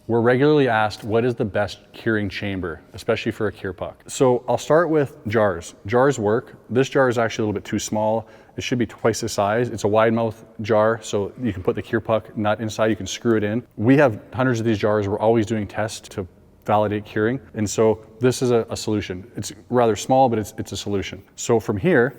We're regularly asked, what is the best curing chamber, especially for a cure puck? So I'll start with jars. Jars work. This jar is actually a little bit too small. It should be twice the size. It's a wide mouth jar, so you can put the cure puck nut inside, you can screw it in. We have hundreds of these jars. We're always doing tests to validate curing. And so this is a solution. It's rather small, but it's a solution. So from here,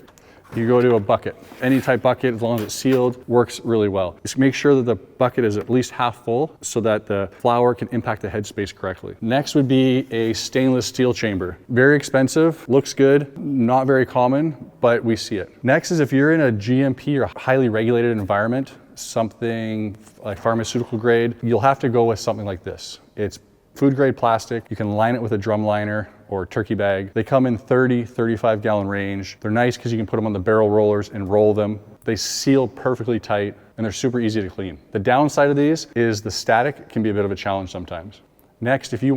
you go to a bucket. Any type bucket, as long as it's sealed, works really well. Just make sure that the bucket is at least half full so that the flower can impact the headspace correctly. Next would be a stainless steel chamber. Very expensive, looks good, not very common, but we see it. Next is if you're in a GMP or highly regulated environment, something like pharmaceutical grade, you'll have to go with something like this. It's food grade plastic. You can line it with a drum liner or turkey bag. They come in 30, 35 gallon range. They're nice because you can put them on the barrel rollers and roll them. They seal perfectly tight and they're super easy to clean. The downside of these is the static can be a bit of a challenge sometimes. Next, if you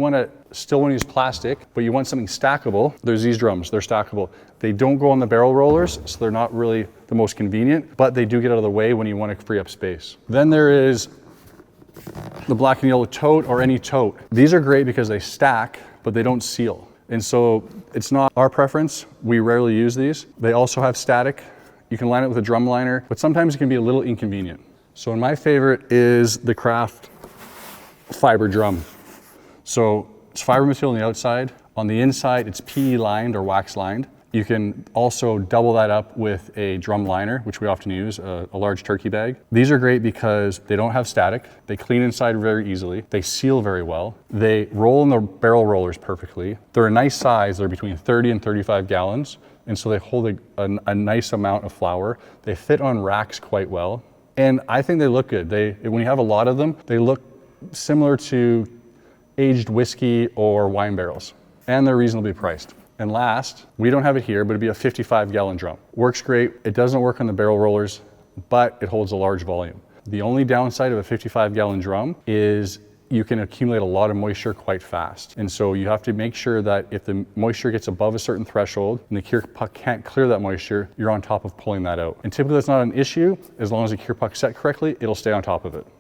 still want to use plastic, but you want something stackable, there's these drums, they're stackable. They don't go on the barrel rollers, so they're not really the most convenient, but they do get out of the way when you want to free up space. Then there is the black and yellow tote or any tote. These are great because they stack, but they don't seal. And so it's not our preference. We rarely use these. They also have static. You can line it with a drum liner, but sometimes it can be a little inconvenient. So my favorite is the Craft fiber drum. So it's fiber material on the outside. On the inside, it's PE lined or wax lined. You can also double that up with a drum liner, which we often use, a large turkey bag. These are great because they don't have static. They clean inside very easily. They seal very well. They roll in the barrel rollers perfectly. They're a nice size. They're between 30 and 35 gallons. And so they hold a nice amount of flour. They fit on racks quite well. And I think they look good. When you have a lot of them, they look similar to aged whiskey or wine barrels. And they're reasonably priced. And last, we don't have it here, but it'd be a 55 gallon drum. Works great. It doesn't work on the barrel rollers, but it holds a large volume. The only downside of a 55 gallon drum is you can accumulate a lot of moisture quite fast. And so you have to make sure that if the moisture gets above a certain threshold and the cure puck can't clear that moisture, you're on top of pulling that out. And typically that's not an issue. As long as the cure puck's set correctly, it'll stay on top of it.